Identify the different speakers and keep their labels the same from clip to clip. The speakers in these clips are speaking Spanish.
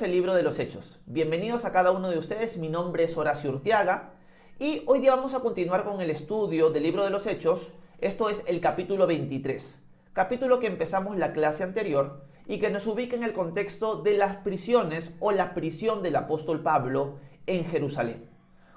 Speaker 1: El libro de los Hechos. Bienvenidos a cada uno de ustedes, mi nombre es Horacio Urteaga y hoy día vamos a continuar con el estudio del libro de los Hechos. Esto es el capítulo 23, capítulo que empezamos la clase anterior y que nos ubica en el contexto de las prisiones o la prisión del apóstol Pablo en Jerusalén.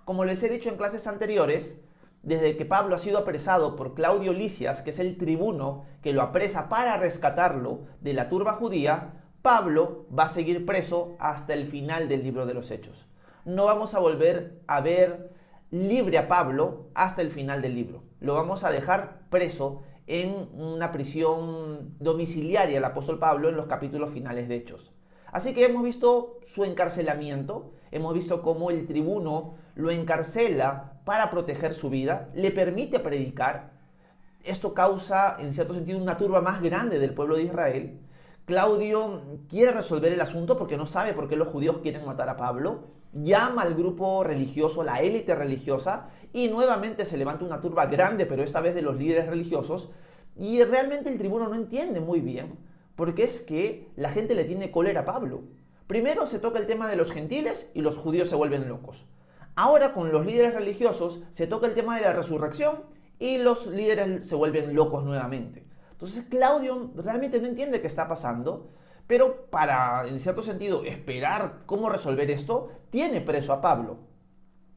Speaker 1: Como les he dicho en clases anteriores, desde que Pablo ha sido apresado por Claudio Lisias, que es el tribuno que lo apresa para rescatarlo de la turba judía, Pablo va a seguir preso hasta el final del libro de los Hechos. No vamos a volver a ver libre a Pablo hasta el final del libro. Lo vamos a dejar preso en una prisión domiciliaria el apóstol Pablo en los capítulos finales de Hechos. Así que hemos visto su encarcelamiento, hemos visto cómo el tribuno lo encarcela para proteger su vida, le permite predicar. Esto causa, en cierto sentido, una turba más grande del pueblo de Israel. Claudio quiere resolver el asunto porque no sabe por qué los judíos quieren matar a Pablo. Llama al grupo religioso, la élite religiosa, y nuevamente se levanta una turba grande, pero esta vez de los líderes religiosos. Y realmente el tribuno no entiende muy bien, porque es que la gente le tiene cólera a Pablo. Primero se toca el tema de los gentiles y los judíos se vuelven locos. Ahora con los líderes religiosos se toca el tema de la resurrección y los líderes se vuelven locos nuevamente. Entonces Claudio realmente no entiende qué está pasando, pero para, en cierto sentido, esperar cómo resolver esto, tiene preso a Pablo.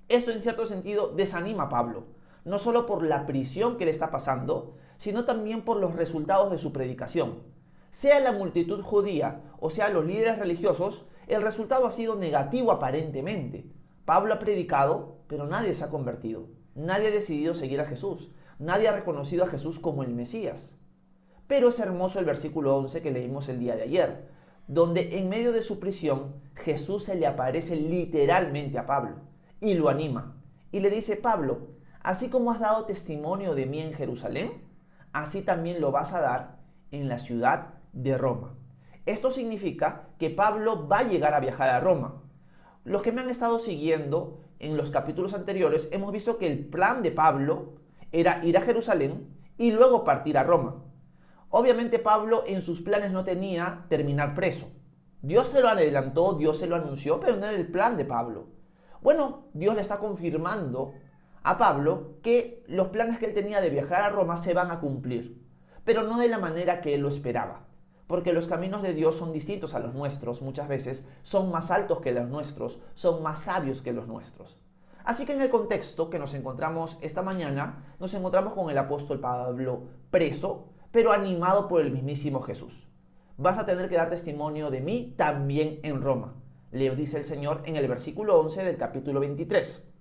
Speaker 1: Esto, en cierto sentido, desanima a Pablo, no solo por la prisión que le está pasando, sino también por los resultados de su predicación. Sea la multitud judía o sea los líderes religiosos, el resultado ha sido negativo aparentemente. Pablo ha predicado, pero nadie se ha convertido. Nadie ha decidido seguir a Jesús. Nadie ha reconocido a Jesús como el Mesías. Pero es hermoso el versículo 11 que leímos el día de ayer, donde en medio de su prisión Jesús se le aparece literalmente a Pablo y lo anima. Y le dice: Pablo, así como has dado testimonio de mí en Jerusalén, así también lo vas a dar en la ciudad de Roma. Esto significa que Pablo va a llegar a viajar a Roma. Los que me han estado siguiendo en los capítulos anteriores hemos visto que el plan de Pablo era ir a Jerusalén y luego partir a Roma. Obviamente Pablo en sus planes no tenía terminar preso. Dios se lo adelantó, Dios se lo anunció, pero no era el plan de Pablo. Bueno, Dios le está confirmando a Pablo que los planes que él tenía de viajar a Roma se van a cumplir, pero no de la manera que él lo esperaba, porque los caminos de Dios son distintos a los nuestros muchas veces, son más altos que los nuestros, son más sabios que los nuestros. Así que en el contexto que nos encontramos esta mañana, nos encontramos con el apóstol Pablo preso, pero animado por el mismísimo Jesús. Vas a tener que dar testimonio de mí también en Roma, le dice el Señor en el versículo 11 del capítulo 23.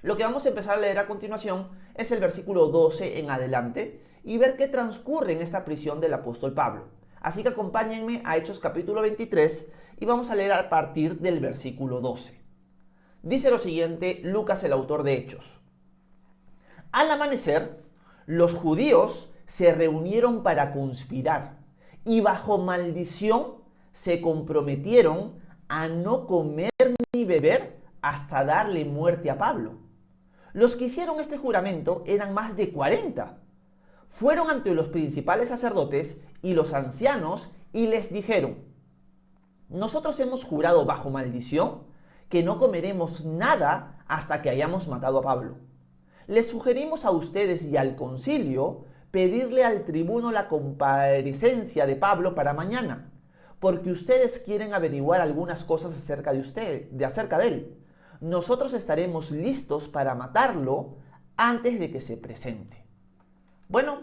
Speaker 1: Lo que vamos a empezar a leer a continuación es el versículo 12 en adelante y ver qué transcurre en esta prisión del apóstol Pablo. Así que acompáñenme a Hechos capítulo 23 y vamos a leer a partir del versículo 12. Dice lo siguiente Lucas, el autor de Hechos. Al amanecer, los judíos se reunieron para conspirar y bajo maldición se comprometieron a no comer ni beber hasta darle muerte a Pablo. Los que hicieron este juramento eran más de 40. Fueron ante los principales sacerdotes y los ancianos y les dijeron: nosotros hemos jurado bajo maldición que no comeremos nada hasta que hayamos matado a Pablo. Les sugerimos a ustedes y al concilio pedirle al tribuno la comparecencia de Pablo para mañana, porque ustedes quieren averiguar algunas cosas acerca de él. Nosotros estaremos listos para matarlo antes de que se presente. Bueno,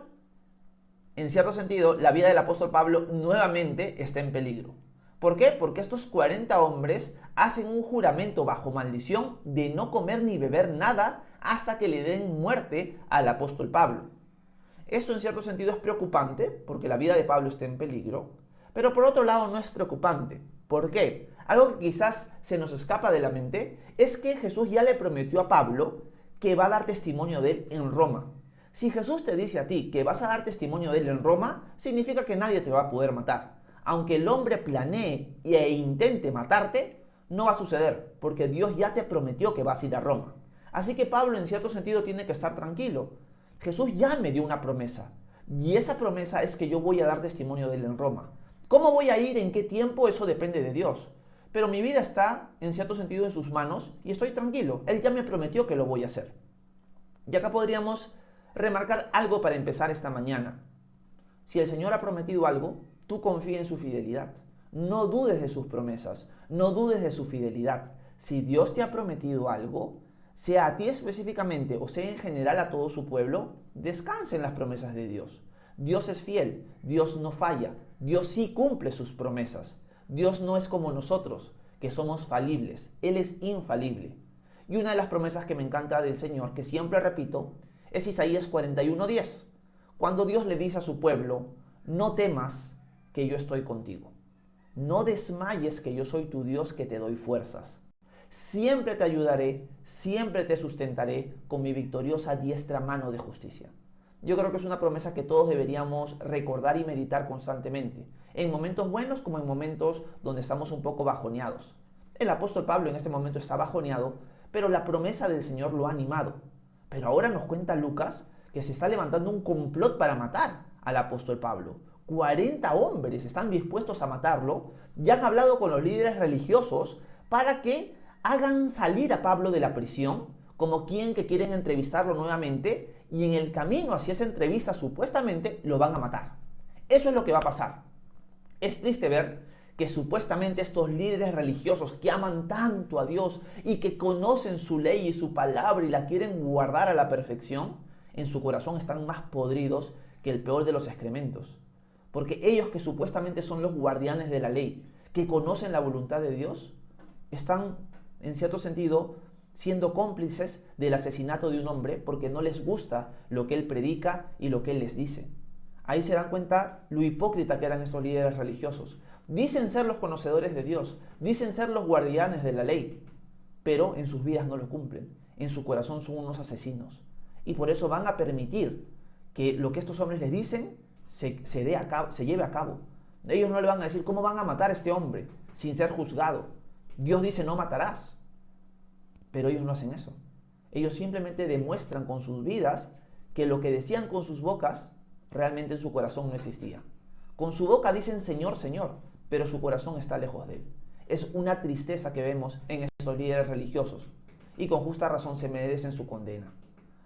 Speaker 1: en cierto sentido, la vida del apóstol Pablo nuevamente está en peligro. ¿Por qué? Porque estos 40 hombres hacen un juramento bajo maldición de no comer ni beber nada hasta que le den muerte al apóstol Pablo. Esto en cierto sentido es preocupante porque la vida de Pablo está en peligro, pero por otro lado no es preocupante. ¿Por qué? Algo que quizás se nos escapa de la mente es que Jesús ya le prometió a Pablo que va a dar testimonio de él en Roma. Si Jesús te dice a ti que vas a dar testimonio de él en Roma, significa que nadie te va a poder matar. Aunque el hombre planee e intente matarte, no va a suceder, porque Dios ya te prometió que vas a ir a Roma. Así que Pablo en cierto sentido tiene que estar tranquilo. Jesús ya me dio una promesa, y esa promesa es que yo voy a dar testimonio de él en Roma. ¿Cómo voy a ir? ¿En qué tiempo? Eso depende de Dios. pero mi vida está, en cierto sentido, en sus manos y estoy tranquilo. Él ya me prometió que lo voy a hacer. Y acá podríamos remarcar algo para empezar esta mañana. Si el Señor ha prometido algo, tú confía en su fidelidad. No dudes de sus promesas, no dudes de su fidelidad. Si Dios te ha prometido algo, sea a ti específicamente o sea en general a todo su pueblo, descansa en las promesas de Dios. Dios es fiel, Dios no falla, Dios sí cumple sus promesas. Dios no es como nosotros, que somos falibles, Él es infalible. Y una de las promesas que me encanta del Señor, que siempre repito, es Isaías 41:10, cuando Dios le dice a su pueblo, no temas que yo estoy contigo, no desmayes que yo soy tu Dios que te doy fuerzas. Siempre te ayudaré, siempre te sustentaré con mi victoriosa diestra mano de justicia. Yo creo que es una promesa que todos deberíamos recordar y meditar constantemente, en momentos buenos como en momentos donde estamos un poco bajoneados. El apóstol Pablo en este momento está bajoneado, pero la promesa del Señor lo ha animado. Pero ahora nos cuenta Lucas que se está levantando un complot para matar al apóstol Pablo. 40 hombres están dispuestos a matarlo y han hablado con los líderes religiosos para que hagan salir a Pablo de la prisión, como quien que quieren entrevistarlo nuevamente, y en el camino hacia esa entrevista supuestamente lo van a matar. Eso es lo que va a pasar. Es triste ver que supuestamente estos líderes religiosos que aman tanto a Dios y que conocen su ley y su palabra y la quieren guardar a la perfección, en su corazón están más podridos que el peor de los excrementos. Porque ellos que supuestamente son los guardianes de la ley, que conocen la voluntad de Dios, están en cierto sentido siendo cómplices del asesinato de un hombre porque no les gusta lo que él predica y lo que él les dice. Ahí se dan cuenta lo hipócrita que eran estos líderes religiosos. Dicen ser los conocedores de Dios, dicen ser los guardianes de la ley, pero en sus vidas no lo cumplen. En su corazón son unos asesinos. Y por eso van a permitir que lo que estos hombres les dicen se lleve a cabo. Ellos no le van a decir cómo van a matar a este hombre sin ser juzgado. Dios dice no matarás. Pero ellos no hacen eso. Ellos simplemente demuestran con sus vidas que lo que decían con sus bocas realmente en su corazón no existía. Con su boca dicen Señor, Señor, pero su corazón está lejos de Él. Es una tristeza que vemos en estos líderes religiosos y con justa razón se merecen su condena.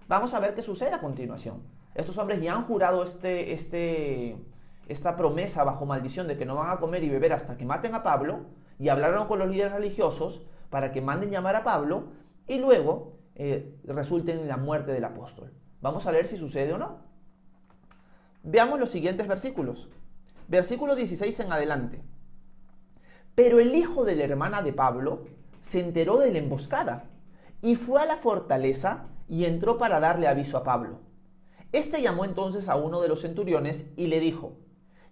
Speaker 1: Vamos a ver qué sucede a continuación. Estos hombres ya han jurado esta promesa bajo maldición de que no van a comer y beber hasta que maten a Pablo, y hablaron con los líderes religiosos para que manden llamar a Pablo y luego resulte en la muerte del apóstol. Vamos a ver si sucede o no. Veamos los siguientes versículos. Versículo 16 en adelante. Pero el hijo de la hermana de Pablo se enteró de la emboscada y fue a la fortaleza y entró para darle aviso a Pablo. Este llamó entonces a uno de los centuriones y le dijo: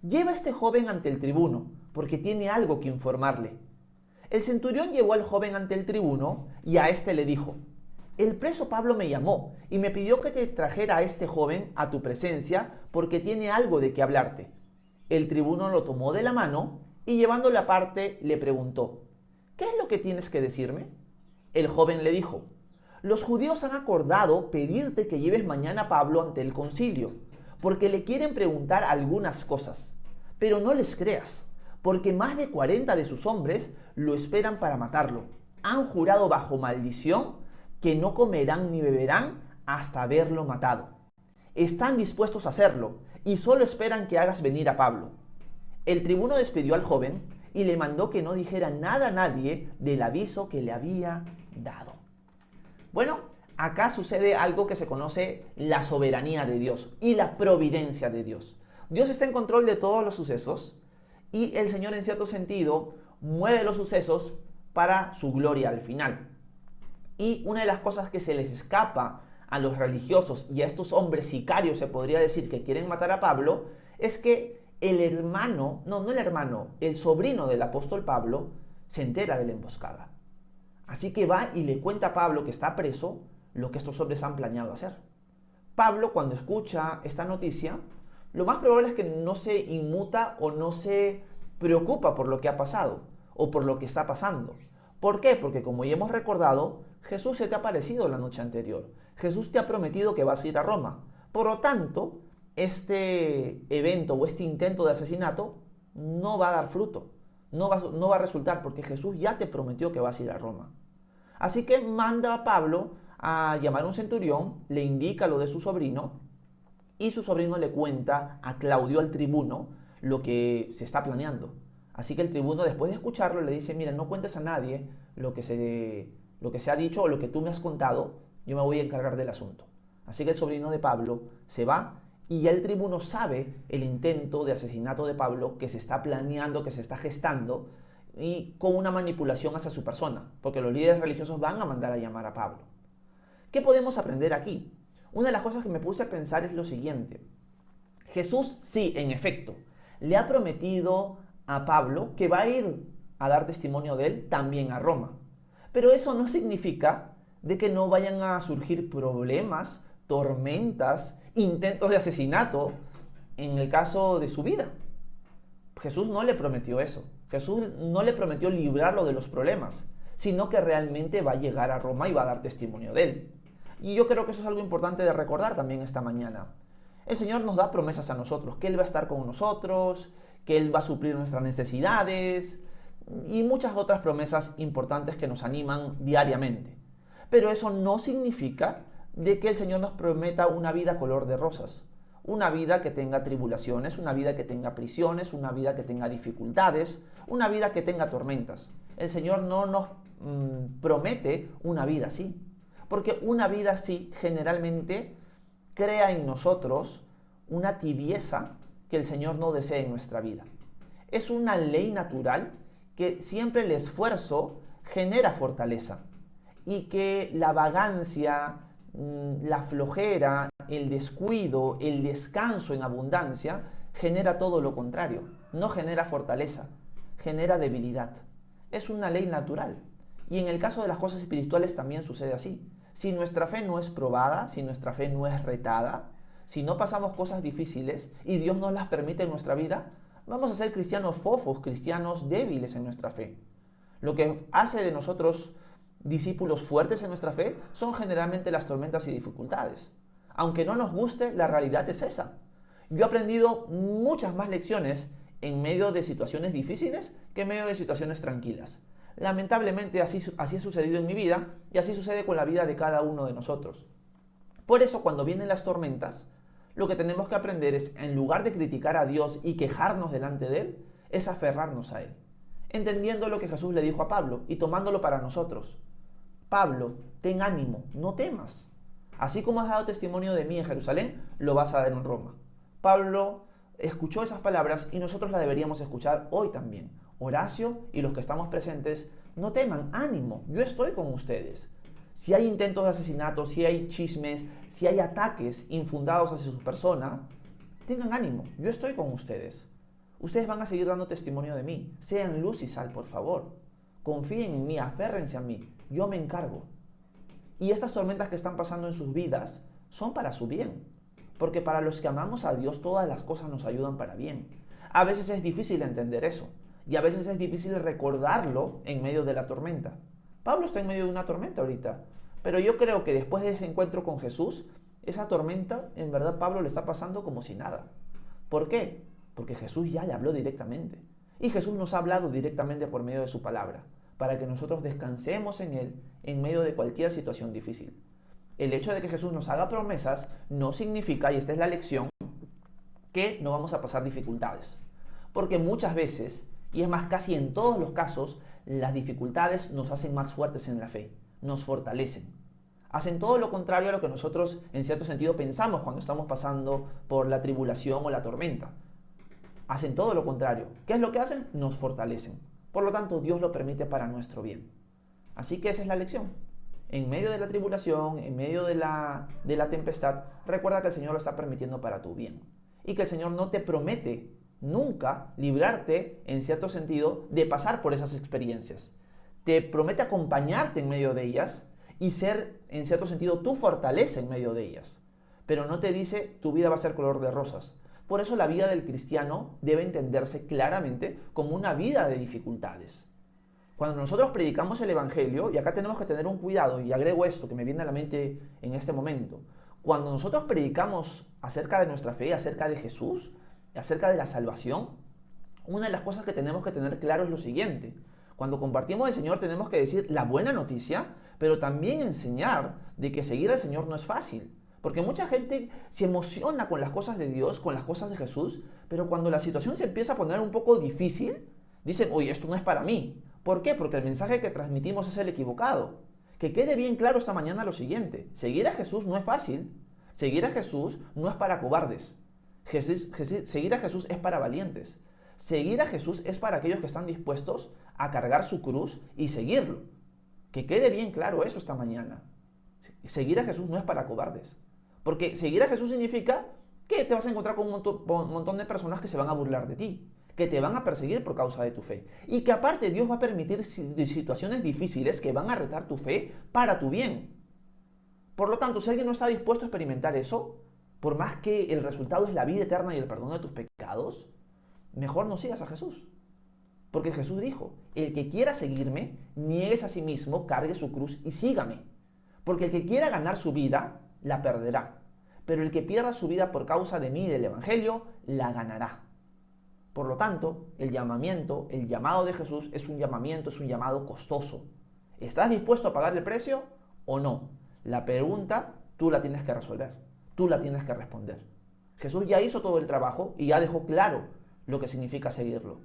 Speaker 1: lleva a este joven ante el tribuno, porque tiene algo que informarle. El centurión llevó al joven ante el tribuno y a este le dijo: el preso Pablo me llamó y me pidió que te trajera a este joven a tu presencia porque tiene algo de qué hablarte. El tribuno lo tomó de la mano y llevándolo aparte le preguntó: ¿qué es lo que tienes que decirme? El joven le dijo: los judíos han acordado pedirte que lleves mañana a Pablo ante el concilio, porque le quieren preguntar algunas cosas. Pero no les creas, porque más de 40 de sus hombres lo esperan para matarlo. Han jurado bajo maldición que no comerán ni beberán hasta haberlo matado. Están dispuestos a hacerlo y solo esperan que hagas venir a Pablo. El tribuno despidió al joven y le mandó que no dijera nada a nadie del aviso que le había dado. Bueno, acá sucede algo que se conoce la soberanía de Dios y la providencia de Dios. Dios está en control de todos los sucesos y el Señor en cierto sentido mueve los sucesos para su gloria al final. Y una de las cosas que se les escapa a los religiosos y a estos hombres sicarios, se podría decir, que quieren matar a Pablo, es que el sobrino del apóstol Pablo se entera de la emboscada. Así que va y le cuenta a Pablo, que está preso, lo que estos hombres han planeado hacer. Pablo, cuando escucha esta noticia, lo más probable es que no se inmuta o no se preocupa por lo que ha pasado o por lo que está pasando. ¿Por qué? Porque como ya hemos recordado, Jesús se te ha aparecido la noche anterior. Jesús te ha prometido que vas a ir a Roma. Por lo tanto, este evento o este intento de asesinato no va a dar fruto. No va a resultar porque Jesús ya te prometió que vas a ir a Roma. Así que manda a Pablo a llamar a un centurión, le indica lo de su sobrino y su sobrino le cuenta a Claudio, al tribuno, lo que se está planeando. Así que el tribuno, después de escucharlo, le dice, mira, no cuentes a nadie lo que se ha dicho o lo que tú me has contado, yo me voy a encargar del asunto. Así que el sobrino de Pablo se va y ya el tribuno sabe el intento de asesinato de Pablo que se está planeando, que se está gestando y con una manipulación hacia su persona, porque los líderes religiosos van a mandar a llamar a Pablo. ¿Qué podemos aprender aquí? Una de las cosas que me puse a pensar es lo siguiente. Jesús, sí, en efecto, le ha prometido a Pablo que va a ir a dar testimonio de él también a Roma. Pero eso no significa de que no vayan a surgir problemas, tormentas, intentos de asesinato en el caso de su vida. Jesús no le prometió eso. Jesús no le prometió librarlo de los problemas, sino que realmente va a llegar a Roma y va a dar testimonio de él. Y yo creo que eso es algo importante de recordar también esta mañana. El Señor nos da promesas a nosotros, que Él va a estar con nosotros, que Él va a suplir nuestras necesidades y muchas otras promesas importantes que nos animan diariamente. Pero eso no significa de que el Señor nos prometa una vida color de rosas, una vida que tenga tribulaciones, una vida que tenga prisiones, una vida que tenga dificultades, una vida que tenga tormentas. El Señor no nos promete una vida así, porque una vida así generalmente crea en nosotros una tibieza que el Señor no desea en nuestra vida. Es una ley natural que siempre el esfuerzo genera fortaleza y que la vagancia, la flojera, el descuido, el descanso en abundancia genera todo lo contrario. No genera fortaleza, genera debilidad. Es una ley natural. Y en el caso de las cosas espirituales también sucede así. Si nuestra fe no es probada, si nuestra fe no es retada, si no pasamos cosas difíciles y Dios nos las permite en nuestra vida, vamos a ser cristianos fofos, cristianos débiles en nuestra fe. Lo que hace de nosotros discípulos fuertes en nuestra fe son generalmente las tormentas y dificultades. Aunque no nos guste, la realidad es esa. Yo he aprendido muchas más lecciones en medio de situaciones difíciles que en medio de situaciones tranquilas. Lamentablemente así ha sucedido en mi vida y así sucede con la vida de cada uno de nosotros. Por eso cuando vienen las tormentas, lo que tenemos que aprender es, en lugar de criticar a Dios y quejarnos delante de Él, es aferrarnos a Él, entendiendo lo que Jesús le dijo a Pablo y tomándolo para nosotros. Pablo, ten ánimo, no temas. Así como has dado testimonio de mí en Jerusalén, lo vas a dar en Roma. Pablo escuchó esas palabras y nosotros las deberíamos escuchar hoy también. Horacio y los que estamos presentes, no teman, ánimo, yo estoy con ustedes. Si hay intentos de asesinato, si hay chismes, si hay ataques infundados hacia su persona, tengan ánimo, yo estoy con ustedes. Ustedes van a seguir dando testimonio de mí. Sean luz y sal, por favor. Confíen en mí, aférrense a mí, yo me encargo. Y estas tormentas que están pasando en sus vidas son para su bien. Porque para los que amamos a Dios, todas las cosas nos ayudan para bien. A veces es difícil entender eso. Y a veces es difícil recordarlo en medio de la tormenta. Pablo está en medio de una tormenta ahorita. Pero yo creo que después de ese encuentro con Jesús, esa tormenta, en verdad, Pablo le está pasando como si nada. ¿Por qué? Porque Jesús ya le habló directamente. Y Jesús nos ha hablado directamente por medio de su palabra, para que nosotros descansemos en Él en medio de cualquier situación difícil. El hecho de que Jesús nos haga promesas no significa, y esta es la lección, que no vamos a pasar dificultades. Porque muchas veces, y es más, casi en todos los casos, las dificultades nos hacen más fuertes en la fe, nos fortalecen. Hacen todo lo contrario a lo que nosotros, en cierto sentido, pensamos cuando estamos pasando por la tribulación o la tormenta. Hacen todo lo contrario. ¿Qué es lo que hacen? Nos fortalecen. Por lo tanto, Dios lo permite para nuestro bien. Así que esa es la lección. En medio de la tribulación, en medio de la tempestad, recuerda que el Señor lo está permitiendo para tu bien. Y que el Señor no te promete nunca librarte, en cierto sentido, de pasar por esas experiencias. Te promete acompañarte en medio de ellas y ser, en cierto sentido, tu fortaleza en medio de ellas. Pero no te dice, tu vida va a ser color de rosas. Por eso la vida del cristiano debe entenderse claramente como una vida de dificultades. Cuando nosotros predicamos el Evangelio, y acá tenemos que tener un cuidado, y agrego esto que me viene a la mente en este momento, cuando nosotros predicamos acerca de nuestra fe, acerca de Jesús, acerca de la salvación, Una de las cosas que tenemos que tener claro es lo siguiente. Cuando compartimos el Señor tenemos que decir la buena noticia, pero también enseñar de que seguir al Señor no es fácil. Porque mucha gente se emociona con las cosas de Dios, con las cosas de Jesús, pero cuando la situación se empieza a poner un poco difícil, dicen, oye, esto no es para mí. ¿Por qué? Porque el mensaje que transmitimos es el equivocado. Que quede bien claro esta mañana lo siguiente. Seguir a Jesús no es fácil. Seguir a Jesús no es para cobardes. Seguir a Jesús es para valientes. Seguir a Jesús es para aquellos que están dispuestos a cargar su cruz y seguirlo. Que quede bien claro eso esta mañana. Seguir a Jesús no es para cobardes. Porque seguir a Jesús significa que te vas a encontrar con un montón de personas que se van a burlar de ti, que te van a perseguir por causa de tu fe. Y que aparte Dios va a permitir situaciones difíciles que van a retar tu fe para tu bien. Por lo tanto, si alguien no está dispuesto a experimentar eso, por más que el resultado es la vida eterna y el perdón de tus pecados, mejor no sigas a Jesús. Porque Jesús dijo, el que quiera seguirme, nieguese a sí mismo, cargue su cruz y sígame. Porque el que quiera ganar su vida, la perderá. Pero el que pierda su vida por causa de mí y del Evangelio, la ganará. Por lo tanto, el llamado de Jesús es un llamado costoso. ¿Estás dispuesto a pagar el precio o no? La pregunta tú la tienes que resolver, tú la tienes que responder. Jesús ya hizo todo el trabajo y ya dejó claro lo que significa seguirlo.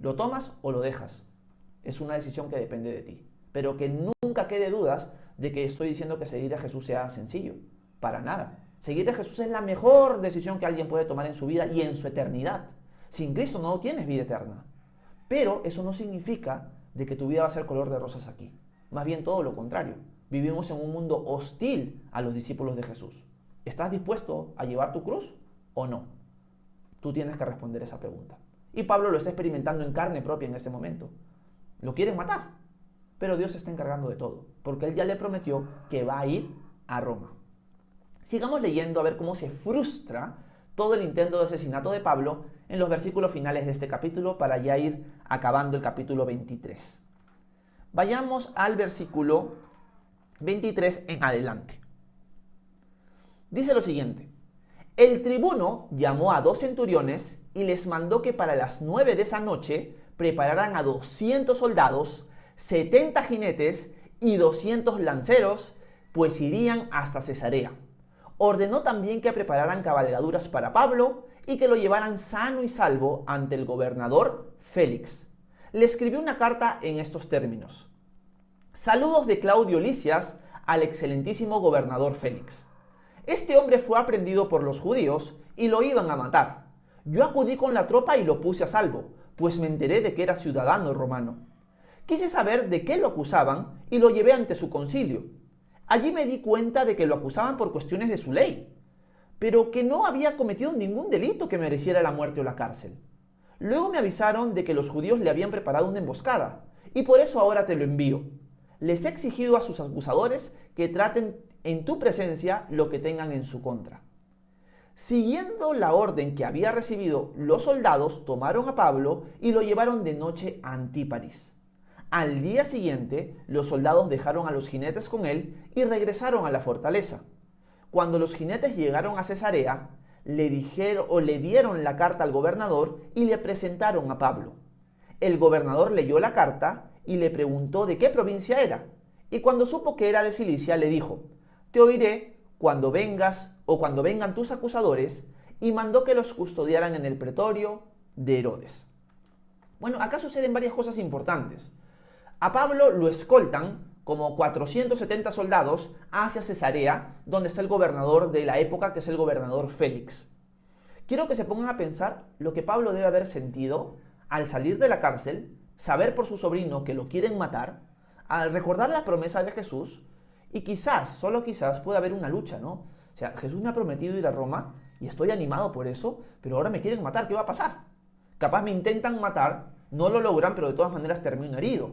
Speaker 1: ¿Lo tomas o lo dejas? Es una decisión que depende de ti. Pero que nunca quede dudas de que estoy diciendo que seguir a Jesús sea sencillo. Para nada. Seguir a Jesús es la mejor decisión que alguien puede tomar en su vida y en su eternidad. Sin Cristo no tienes vida eterna. Pero eso no significa de que tu vida va a ser color de rosas aquí. Más bien todo lo contrario. Vivimos en un mundo hostil a los discípulos de Jesús. ¿Estás dispuesto a llevar tu cruz o no? Tú tienes que responder esa pregunta. Y Pablo lo está experimentando en carne propia en ese momento. Lo quieren matar, pero Dios se está encargando de todo, porque Él ya le prometió que va a ir a Roma. Sigamos leyendo a ver cómo se frustra todo el intento de asesinato de Pablo en los versículos finales de este capítulo para ya ir acabando el capítulo 23. Vayamos al versículo 23 en adelante. Dice lo siguiente: el tribuno llamó a 2 centuriones y les mandó que para las 9 de esa noche prepararan a 200 soldados, 70 jinetes y 200 lanceros, pues irían hasta Cesarea. Ordenó también que prepararan cabalgaduras para Pablo y que lo llevaran sano y salvo ante el gobernador Félix. Le escribió una carta en estos términos: saludos de Claudio Lisias al excelentísimo gobernador Félix. Este hombre fue aprehendido por los judíos y lo iban a matar. Yo acudí con la tropa y lo puse a salvo, pues me enteré de que era ciudadano romano. Quise saber de qué lo acusaban y lo llevé ante su concilio. Allí me di cuenta de que lo acusaban por cuestiones de su ley, pero que no había cometido ningún delito que mereciera la muerte o la cárcel. Luego me avisaron de que los judíos le habían preparado una emboscada, y por eso ahora te lo envío. Les he exigido a sus acusadores que traten en tu presencia lo que tengan en su contra. Siguiendo la orden que había recibido, los soldados tomaron a Pablo y lo llevaron de noche a Antíparis. Al día siguiente, los soldados dejaron a los jinetes con él y regresaron a la fortaleza. Cuando los jinetes llegaron a Cesarea, le dieron la carta al gobernador y le presentaron a Pablo. El gobernador leyó la carta y le preguntó de qué provincia era. Y cuando supo que era de Cilicia, le dijo: te oiré cuando vengas o cuando vengan tus acusadores, y mandó que los custodiaran en el pretorio de Herodes. Bueno, acá suceden varias cosas importantes. A Pablo lo escoltan como 470 soldados hacia Cesarea, donde está el gobernador de la época, que es el gobernador Félix. Quiero que se pongan a pensar lo que Pablo debe haber sentido al salir de la cárcel, saber por su sobrino que lo quieren matar, al recordar la promesa de Jesús, y quizás, solo quizás, puede haber una lucha, ¿no? O sea, Jesús me ha prometido ir a Roma y estoy animado por eso, pero ahora me quieren matar, ¿qué va a pasar? Capaz me intentan matar, no lo logran, pero de todas maneras termino herido.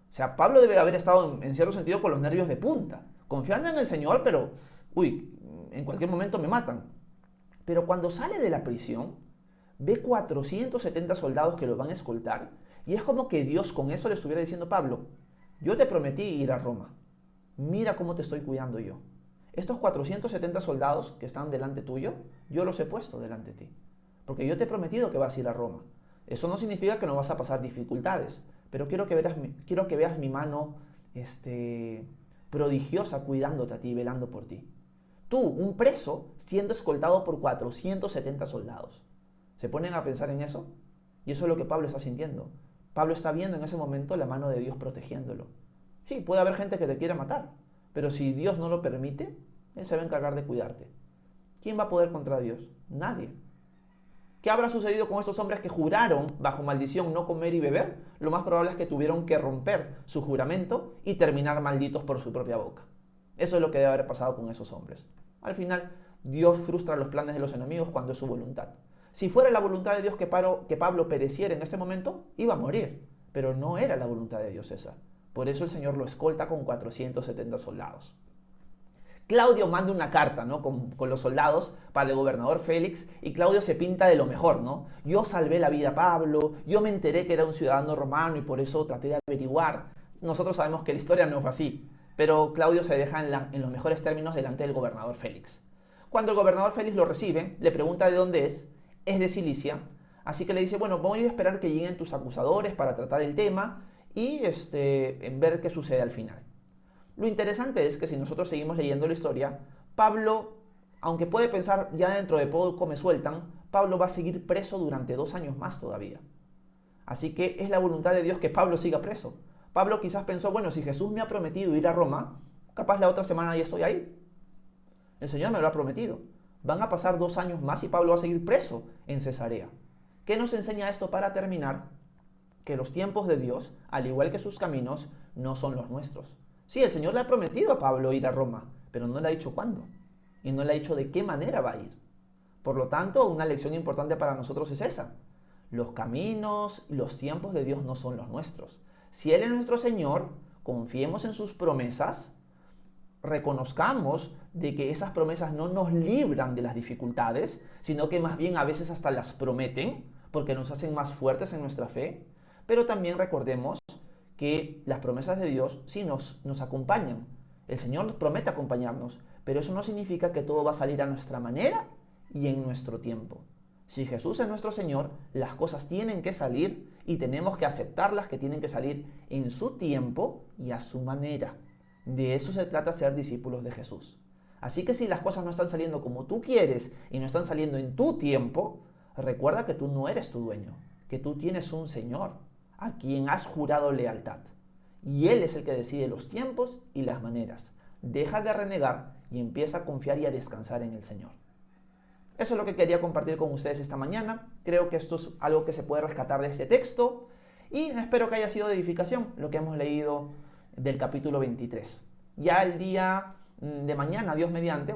Speaker 1: O sea, Pablo debe haber estado en cierto sentido con los nervios de punta, confiando en el Señor, pero, en cualquier momento me matan. Pero cuando sale de la prisión, ve 470 soldados que lo van a escoltar, y es como que Dios con eso le estuviera diciendo: Pablo, yo te prometí ir a Roma, mira cómo te estoy cuidando yo. Estos 470 soldados que están delante tuyo, yo los he puesto delante de ti, porque yo te he prometido que vas a ir a Roma. Eso no significa que no vas a pasar dificultades, pero quiero que veas mi mano prodigiosa cuidándote a ti, velando por ti. Tú, un preso, siendo escoltado por 470 soldados. ¿Se ponen a pensar en eso? Y eso es lo que Pablo está sintiendo. Pablo está viendo en ese momento la mano de Dios protegiéndolo. Sí, puede haber gente que te quiera matar, pero si Dios no lo permite, Él se va a encargar de cuidarte. ¿Quién va a poder contra Dios? Nadie. ¿Qué habrá sucedido con estos hombres que juraron bajo maldición no comer y beber? Lo más probable es que tuvieron que romper su juramento y terminar malditos por su propia boca. Eso es lo que debe haber pasado con esos hombres. Al final, Dios frustra los planes de los enemigos cuando es su voluntad. Si fuera la voluntad de Dios que Pablo pereciera en este momento, iba a morir. Pero no era la voluntad de Dios esa. Por eso el Señor lo escolta con 470 soldados. Claudio manda una carta, ¿no? con los soldados para el gobernador Félix, y Claudio se pinta de lo mejor, ¿no? Yo salvé la vida a Pablo, yo me enteré que era un ciudadano romano y por eso traté de averiguar. Nosotros sabemos que la historia no fue así, pero Claudio se deja en los mejores términos delante del gobernador Félix. Cuando el gobernador Félix lo recibe, le pregunta de dónde es de Cilicia, así que le dice, bueno, voy a esperar que lleguen tus acusadores para tratar el tema y ver qué sucede al final. Lo interesante es que si nosotros seguimos leyendo la historia, Pablo, aunque puede pensar ya dentro de poco me sueltan, Pablo va a seguir preso durante 2 años más todavía. Así que es la voluntad de Dios que Pablo siga preso. Pablo quizás pensó, bueno, si Jesús me ha prometido ir a Roma, capaz la otra semana ya estoy ahí. El Señor me lo ha prometido. Van a pasar 2 años más y Pablo va a seguir preso en Cesarea. ¿Qué nos enseña esto para terminar? Que los tiempos de Dios, al igual que sus caminos, no son los nuestros. Sí, el Señor le ha prometido a Pablo ir a Roma, pero no le ha dicho cuándo. Y no le ha dicho de qué manera va a ir. Por lo tanto, una lección importante para nosotros es esa. Los caminos y los tiempos de Dios no son los nuestros. Si Él es nuestro Señor, confiemos en sus promesas, reconozcamos de que esas promesas no nos libran de las dificultades, sino que más bien a veces hasta las prometen, porque nos hacen más fuertes en nuestra fe. Pero también recordemos que las promesas de Dios sí nos acompañan. El Señor nos promete acompañarnos, pero eso no significa que todo va a salir a nuestra manera y en nuestro tiempo. Si Jesús es nuestro Señor, las cosas tienen que salir y tenemos que aceptarlas, que tienen que salir en su tiempo y a su manera. De eso se trata ser discípulos de Jesús. Así que si las cosas no están saliendo como tú quieres y no están saliendo en tu tiempo, recuerda que tú no eres tu dueño, que tú tienes un Señor a quien has jurado lealtad. Y Él es el que decide los tiempos y las maneras. Deja de renegar y empieza a confiar y a descansar en el Señor. Eso es lo que quería compartir con ustedes esta mañana. Creo que esto es algo que se puede rescatar de este texto y espero que haya sido de edificación lo que hemos leído del capítulo 23. Ya el día de mañana, Dios mediante,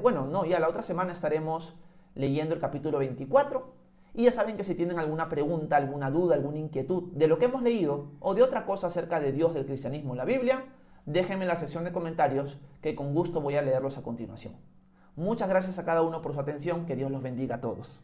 Speaker 1: ya la otra semana estaremos leyendo el capítulo 24. Y ya saben que si tienen alguna pregunta, alguna duda, alguna inquietud de lo que hemos leído o de otra cosa acerca de Dios, del cristianismo, la Biblia, déjenme en la sección de comentarios que con gusto voy a leerlos a continuación. Muchas gracias a cada uno por su atención, que Dios los bendiga a todos.